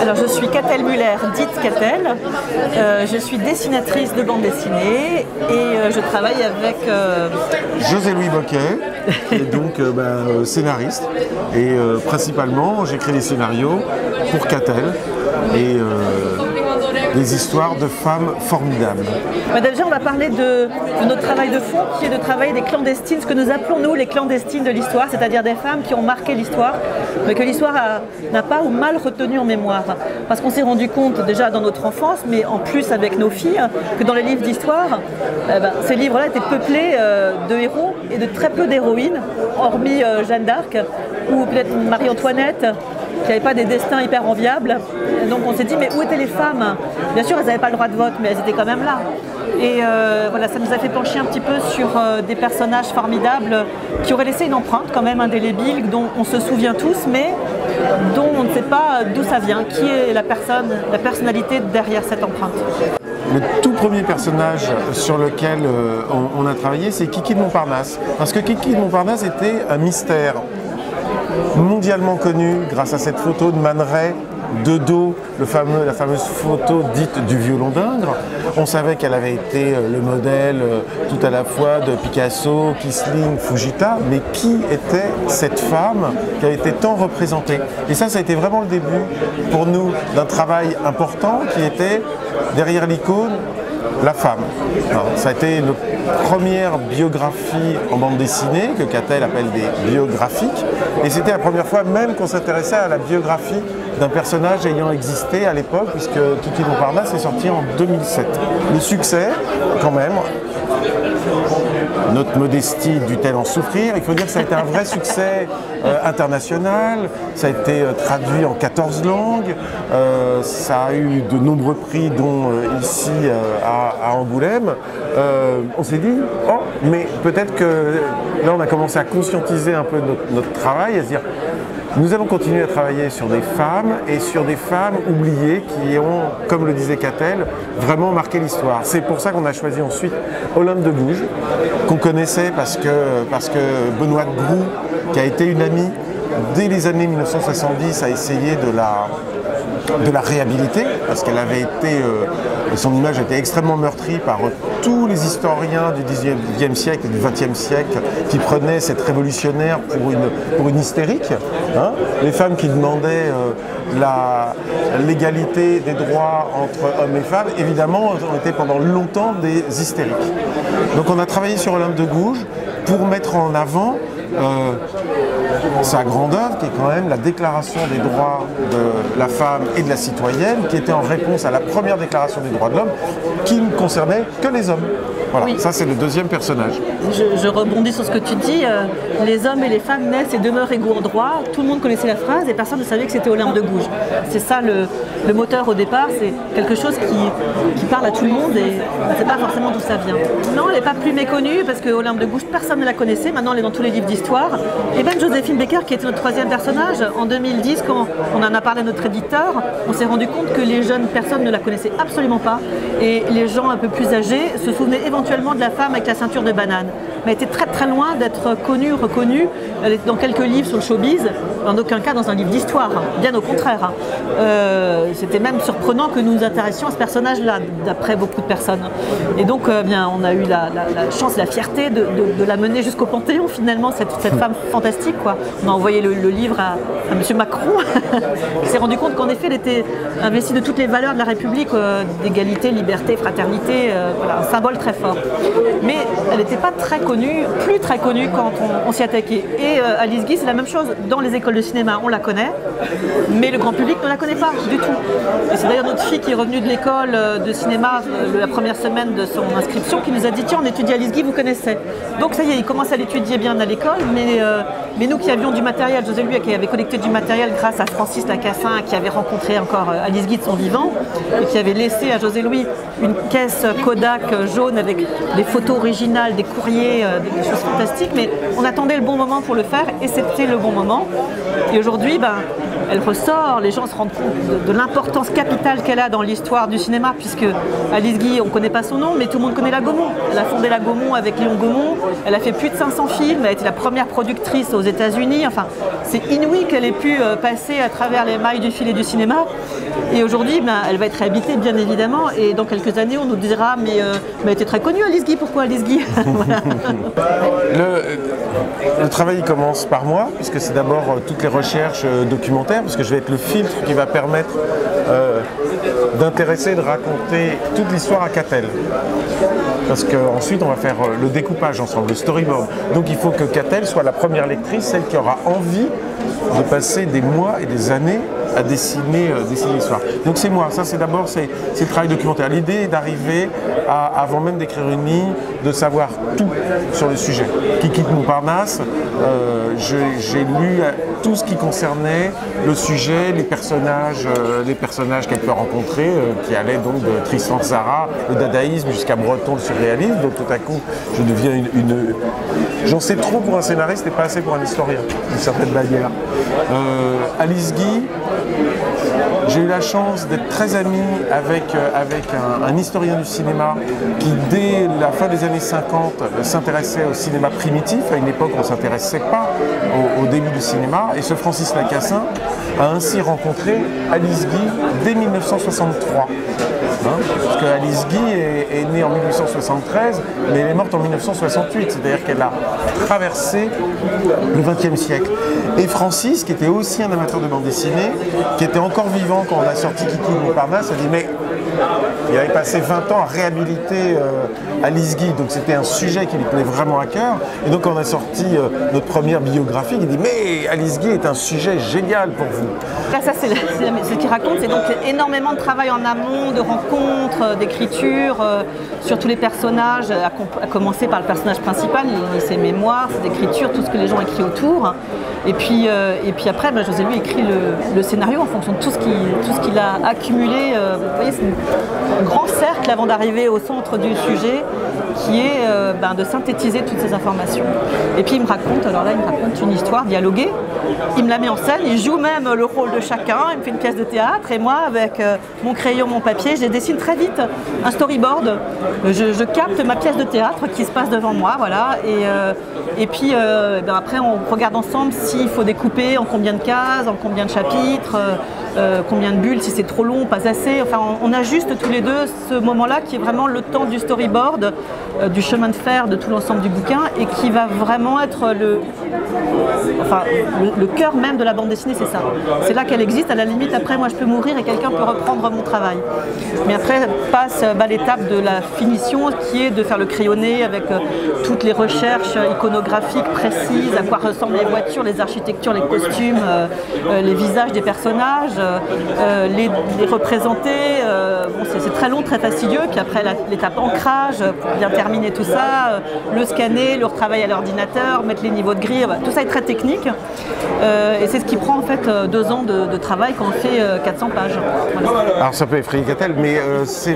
Alors je suis Catel Muller, dite Catel, je suis dessinatrice de bande dessinée et je travaille avec José-Louis Boquet, qui est donc scénariste et principalement j'écris des scénarios pour Catel et des histoires de femmes formidables. Déjà on va parler de notre travail de fond qui est de travailler des clandestines, ce que nous appelons nous les clandestines de l'histoire, c'est-à-dire des femmes qui ont marqué l'histoire mais que l'histoire n'a pas ou mal retenu en mémoire. Parce qu'on s'est rendu compte déjà dans notre enfance, mais en plus avec nos filles, que dans les livres d'histoire, ces livres-là étaient peuplés de héros et de très peu d'héroïnes, hormis Jeanne d'Arc ou peut-être Marie-Antoinette, qui n'avaient pas des destins hyper enviables. Donc on s'est dit, mais où étaient les femmes? Bien sûr, elles n'avaient pas le droit de vote, mais elles étaient quand même là. Et voilà, ça nous a fait pencher un petit peu sur des personnages formidables qui auraient laissé une empreinte quand même indélébile, dont on se souvient tous, mais dont on ne sait pas d'où ça vient, qui est la personnalité derrière cette empreinte. Le tout premier personnage sur lequel on a travaillé, c'est Kiki de Montparnasse. Parce que Kiki de Montparnasse était un mystère mondialement connu grâce à cette photo de Man Ray de dos, la fameuse photo dite du violon d'Ingres. On savait qu'elle avait été le modèle tout à la fois de Picasso, Kisling, Fujita, mais qui était cette femme qui a été tant représentée? Et ça a été vraiment le début pour nous d'un travail important qui était derrière l'icône, la femme. Ça a été une première biographie en bande dessinée que Catel appelle des biographiques et c'était la première fois même qu'on s'intéressait à la biographie d'un personnage ayant existé à l'époque puisque Kiki de Montparnasse est sorti en 2007. Le succès quand même, notre modestie dut-elle en souffrir, il faut dire que ça a été un vrai succès international, ça a été traduit en 14 langues, ça a eu de nombreux prix dont ici à Angoulême. On s'est dit, oh, mais peut-être que là on a commencé à conscientiser un peu notre travail, à se dire nous allons continuer à travailler sur des femmes et sur des femmes oubliées qui ont, comme le disait Catel, vraiment marqué l'histoire. C'est pour ça qu'on a choisi ensuite Olympe de Gouges, qu'on connaissait parce que Benoît de Groux, qui a été une amie dès les années 1970, a essayé de la réhabiliter parce qu'elle avait été, son image était extrêmement meurtrie par tous les historiens du XIXe siècle et du XXe siècle qui prenaient cette révolutionnaire pour une hystérique. Hein. Les femmes qui demandaient l'égalité des droits entre hommes et femmes, évidemment, ont été pendant longtemps des hystériques. Donc on a travaillé sur Olympe de Gouges pour mettre en avant sa grande œuvre qui est quand même la déclaration des droits de la femme et de la citoyenne qui était en réponse à la première déclaration des droits de l'homme qui ne concernait que les hommes. Voilà, oui. Ça c'est le deuxième personnage. Je rebondis sur ce que tu dis, les hommes et les femmes naissent et demeurent égaux en droit, tout le monde connaissait la phrase et personne ne savait que c'était Olympe de Gouges. C'est ça le moteur au départ, c'est quelque chose qui parle à tout le monde et on ne sait pas forcément d'où ça vient. Non, elle n'est pas plus méconnue parce que Olympe de Gouges, personne ne la connaissait, maintenant elle est dans tous les livres d'histoire. Et même Joséphine Baker qui était notre troisième personnage, en 2010 quand on en a parlé à notre éditeur, on s'est rendu compte que les jeunes personnes ne la connaissaient absolument pas et les gens un peu plus âgés se souvenaient éventuellement de la femme avec la ceinture de banane. Mais elle était très très loin d'être connue, reconnue. Elle était dans quelques livres sur le showbiz, en aucun cas dans un livre d'histoire, bien au contraire. C'était même surprenant que nous nous intéressions à ce personnage-là, d'après beaucoup de personnes. Et donc on a eu la chance, la fierté de la mener jusqu'au Panthéon finalement, cette femme fantastique, quoi. On a envoyé le livre à M. Macron, qui s'est rendu compte qu'en effet elle était investie de toutes les valeurs de la République, d'égalité, liberté, fraternité, voilà, un symbole très fort. Mais elle n'était pas très connue, plus très connue quand on s'y attaquait. Et Alice Guy, c'est la même chose. Dans les écoles de cinéma, on la connaît, mais le grand public ne la connaît pas du tout. Et c'est d'ailleurs notre fille qui est revenue de l'école de cinéma la première semaine de son inscription qui nous a dit « Tiens, on étudie Alice Guy, vous connaissez ». Donc ça y est, il commence à l'étudier bien à l'école, mais nous qui avions du matériel, José Louis qui avait collecté du matériel grâce à Francis Lacassin qui avait rencontré encore Alice Guy de son vivant et qui avait laissé à José Louis une caisse Kodak jaune avec des photos originales, des courriers, des choses fantastiques, mais on attendait le bon moment pour le faire et c'était le bon moment. Et aujourd'hui, elle ressort, les gens se rendent compte de l'importance capitale qu'elle a dans l'histoire du cinéma, puisque Alice Guy, on ne connaît pas son nom, mais tout le monde connaît la Gaumont. Elle a fondé la Gaumont avec Léon Gaumont, elle a fait plus de 500 films, elle a été la première productrice aux États-Unis. Enfin, c'est inouï qu'elle ait pu passer à travers les mailles du filet du cinéma. Et aujourd'hui, elle va être réhabilitée, bien évidemment, et dans quelques années, on nous dira mais elle était très connue, Alice Guy, pourquoi Alice Guy? Voilà. Le travail commence par moi, puisque c'est d'abord toutes les recherches documentaires, parce que je vais être le filtre qui va permettre d'intéresser, de raconter toute l'histoire à Catel. Parce qu'ensuite, on va faire le découpage ensemble, le storyboard. Donc il faut que Catel soit la première lectrice, celle qui aura envie de passer des mois et des années à dessiner l'histoire. Donc c'est moi, ça c'est d'abord le travail documentaire. L'idée est d'arriver avant même d'écrire une ligne, de savoir tout sur le sujet. Qui quitte Montparnasse, j'ai lu tout ce qui concernait le sujet, les personnages qu'elle peut rencontrer, qui allaient donc de Tristan Tzara, le dadaïsme, jusqu'à Breton, le surréalisme. Donc tout à coup, je deviens j'en sais trop pour un scénariste et pas assez pour un historien, d'une certaine manière. Alice Guy, j'ai eu la chance d'être très ami avec un historien du cinéma qui, dès la fin des années 50, s'intéressait au cinéma primitif, à une époque où on ne s'intéressait pas au début du cinéma. Et ce Francis Lacassin a ainsi rencontré Alice Guy dès 1963. Parce que Alice Guy est née en 1873, mais elle est morte en 1968, c'est-à-dire qu'elle a traversé le XXe siècle. Et Francis, qui était aussi un amateur de bande dessinée, qui était encore vivant quand on a sorti Kiki de Montparnasse, a dit mais il avait passé 20 ans à réhabiliter Alice Guy, donc c'était un sujet qui lui tenait vraiment à cœur. Et donc quand on a sorti notre première biographie, il dit mais Alice Guy est un sujet génial pour vous. Là, ça c'est ce qu'il raconte, c'est donc énormément de travail en amont, de rencontres, d'écriture sur tous les personnages, à commencer par le personnage principal, ses mémoires, ses écritures, tout ce que les gens écrivent autour. Et puis après, José Louis écrit le scénario en fonction de tout ce qu'il a accumulé. Vous voyez, c'est un grand cercle avant d'arriver au centre du sujet, qui est de synthétiser toutes ces informations. Et puis il me raconte une histoire dialoguée, il me la met en scène, il joue même le rôle de chacun, il me fait une pièce de théâtre, et moi, avec mon crayon, mon papier, je dessine très vite un storyboard. Je capte ma pièce de théâtre qui se passe devant moi, voilà. Et puis après, on regarde ensemble s'il faut découper en combien de cases, en combien de chapitres, combien de bulles, si c'est trop long, pas assez. Enfin, on ajuste tous les deux ce moment-là qui est vraiment le temps du storyboard, du chemin de fer de tout l'ensemble du bouquin, et qui va vraiment être le cœur même de la bande dessinée, c'est ça. C'est là qu'elle existe. À la limite, après, moi, je peux mourir et quelqu'un peut reprendre mon travail. Mais après, passe l'étape de la finition, qui est de faire le crayonné avec toutes les recherches iconographiques précises, à quoi ressemblent les voitures, les architectures, les costumes, les visages des personnages, les représenter. C'est très long, très fastidieux. Puis après, l'étape ancrage, pour bien terminer tout ça, le scanner, le retravailler à l'ordinateur, mettre les niveaux de grille, tout ça est très technique. Et c'est ce qui prend en fait 2 ans de travail quand on fait 400 pages. Voilà. Alors ça peut effrayer Catel, mais si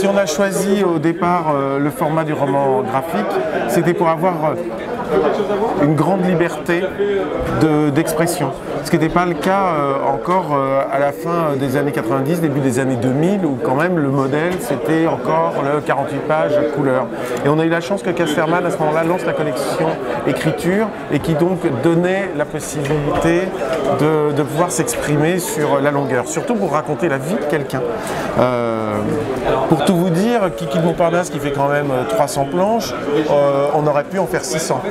on a choisi au départ le format du roman graphique, c'était pour avoir une grande liberté d'expression. Ce qui n'était pas le cas encore à la fin des années 90, début des années 2000, où quand même le modèle c'était encore le 48 pages couleur. Et on a eu la chance que Casterman à ce moment-là lance la collection écriture, et qui donc donnait la possibilité de pouvoir s'exprimer sur la longueur, surtout pour raconter la vie de quelqu'un. Pour tout vous dire, Kiki de Montparnasse qui fait quand même 300 planches, on aurait pu en faire 600.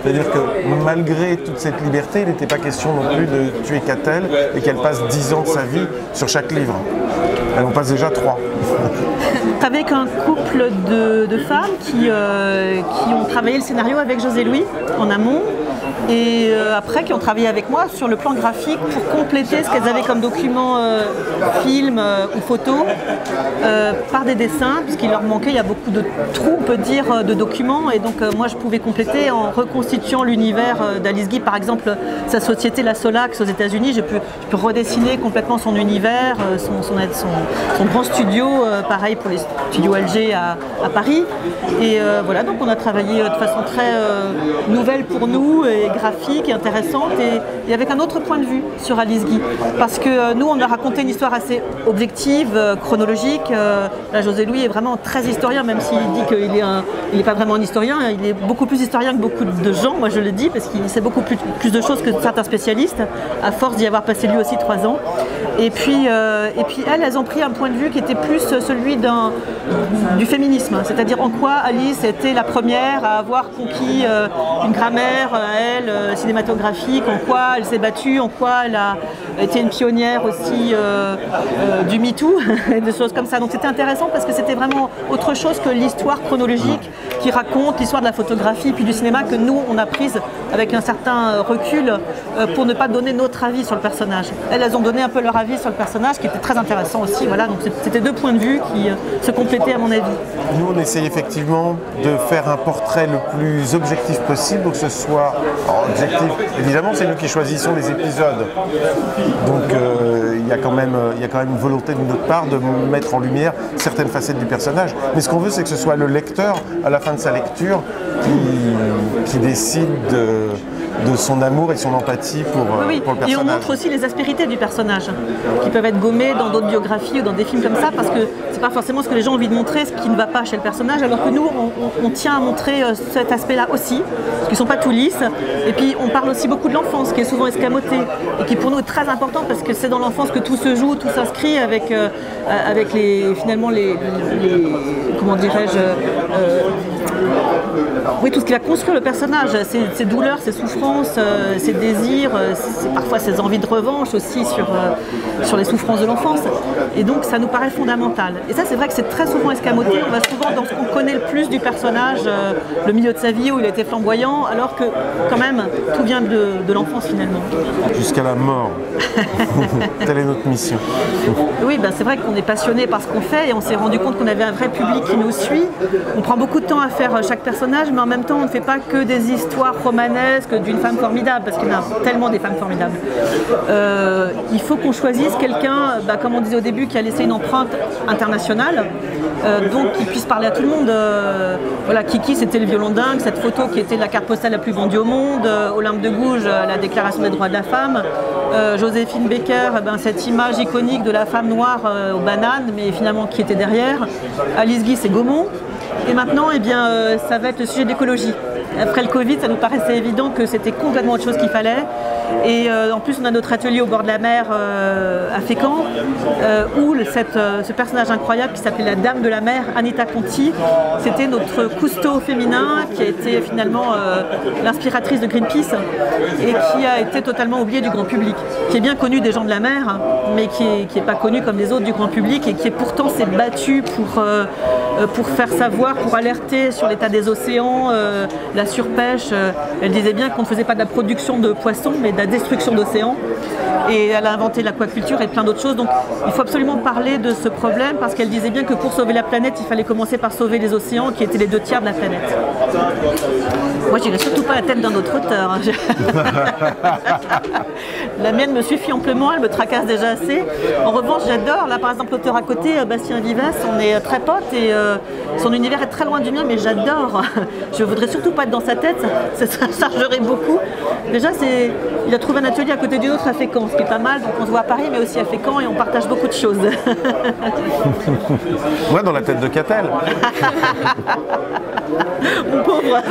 C'est-à-dire que malgré toute cette liberté, il n'était pas question non plus de tuer Catel et qu'elle passe 10 ans de sa vie sur chaque livre. Elle en passe déjà 3. Avec un couple de femmes qui ont travaillé le scénario avec José Louis en amont, et après qui ont travaillé avec moi sur le plan graphique pour compléter ce qu'elles avaient comme document film ou photo par des dessins, puisqu'il leur manquait, il y a beaucoup de trous, on peut dire, de documents, et donc moi je pouvais compléter en reconstituant l'univers d'Alice Guy, par exemple sa société La Solax aux États-Unis. Je peux redessiner complètement son univers, son grand studio, pareil pour les studios Alger à Paris, et voilà, donc on a travaillé de façon très nouvelle pour nous et graphique et intéressante et avec un autre point de vue sur Alice Guy. Parce que nous, on a raconté une histoire assez objective, chronologique. Là, José Louis est vraiment très historien, même s'il dit qu'il n'est pas vraiment un historien. Il est beaucoup plus historien que beaucoup de gens, moi je le dis, parce qu'il sait beaucoup plus de choses que certains spécialistes, à force d'y avoir passé lui aussi 3 ans. Et puis elles ont pris un point de vue qui était plus celui du féminisme, c'est-à-dire en quoi Alice était la première à avoir conquis une grammaire, elle, cinématographique, en quoi elle s'est battue, en quoi elle a été une pionnière aussi du MeToo, et des choses comme ça. Donc c'était intéressant parce que c'était vraiment autre chose que l'histoire chronologique qui raconte l'histoire de la photographie puis du cinéma que nous on a prise avec un certain recul pour ne pas donner notre avis sur le personnage. Elles ont donné un peu leur avis sur le personnage qui était très intéressant aussi. Voilà, donc c'était 2 points de vue qui se complétaient à mon avis. Nous on essaye effectivement de faire un portrait le plus objectif possible, donc que ce soit objectif. Évidemment c'est nous qui choisissons les épisodes, donc il y a quand même une volonté de notre part de mettre en lumière certaines facettes du personnage. Mais ce qu'on veut c'est que ce soit le lecteur à la fin de sa lecture qui décide de son amour et son empathie pour le personnage. Et on montre aussi les aspérités du personnage qui peuvent être gommées dans d'autres biographies ou dans des films comme ça parce que c'est pas forcément ce que les gens ont envie de montrer, ce qui ne va pas chez le personnage, alors que nous on tient à montrer cet aspect-là aussi, parce qu'ils sont pas tout lisses. Et puis on parle aussi beaucoup de l'enfance qui est souvent escamotée et qui pour nous est très important parce que c'est dans l'enfance que tout se joue, tout s'inscrit avec finalement les comment dirais-je oui, tout ce qui va construire le personnage, ses douleurs, ses souffrances, ses désirs, parfois ses envies de revanche aussi sur les souffrances de l'enfance. Et donc ça nous paraît fondamental. Et ça c'est vrai que c'est très souvent escamoté, on va souvent dans ce qu'on connaît le plus du personnage, le milieu de sa vie où il était flamboyant, alors que quand même tout vient de l'enfance finalement. Jusqu'à la mort. Telle est notre mission. Oui, c'est vrai qu'on est passionné par ce qu'on fait et on s'est rendu compte qu'on avait un vrai public qui nous suit. On prend beaucoup de temps à faire chaque personnage, mais en même temps on ne fait pas que des histoires romanesques d'une femme formidable, parce qu'il y en a tellement des femmes formidables. Il faut qu'on choisisse quelqu'un, comme on disait au début, qui a laissé une empreinte internationale, donc qui puisse parler à tout le monde. Voilà, Kiki c'était le violon dingue, cette photo qui était la carte postale la plus vendue au monde, Olympe de Gouges, la déclaration des droits de la femme, Joséphine Baker, cette image iconique de la femme noire aux bananes, mais finalement qui était derrière, Alice Guy c'est Gaumont. Et maintenant, ça va être le sujet d'écologie. Après le Covid, ça nous paraissait évident que c'était complètement autre chose qu'il fallait. Et en plus, on a notre atelier au bord de la mer à Fécamp, où ce personnage incroyable qui s'appelait la Dame de la Mer, Anita Conti, c'était notre cousteau féminin qui a été finalement l'inspiratrice de Greenpeace et qui a été totalement oublié du grand public, qui est bien connu des gens de la mer, mais qui est pas connu comme les autres du grand public et qui pourtant s'est battu pour faire savoir, pour alerter sur l'état des océans, la surpêche. Elle disait bien qu'on ne faisait pas de la production de poissons, mais de la destruction d'océans. Et elle a inventé l'aquaculture et plein d'autres choses. Donc il faut absolument parler de ce problème parce qu'elle disait bien que pour sauver la planète, il fallait commencer par sauver les océans qui étaient les 2 tiers de la planète. Moi, je n'irai surtout pas la tête d'un autre auteur. La mienne me suffit amplement, elle me tracasse déjà assez. En revanche, j'adore, là par exemple, l'auteur à côté, Bastien Vives, on est très potes et son univers est très loin du mien, mais j'adore. Je voudrais surtout pas être dans sa tête, ça chargerait beaucoup. Déjà, il a trouvé un atelier à côté du nôtre à Fécamp, ce qui est pas mal, donc on se voit à Paris, mais aussi à Fécamp et on partage beaucoup de choses. Moi, dans la tête de Catel. Mon pauvre.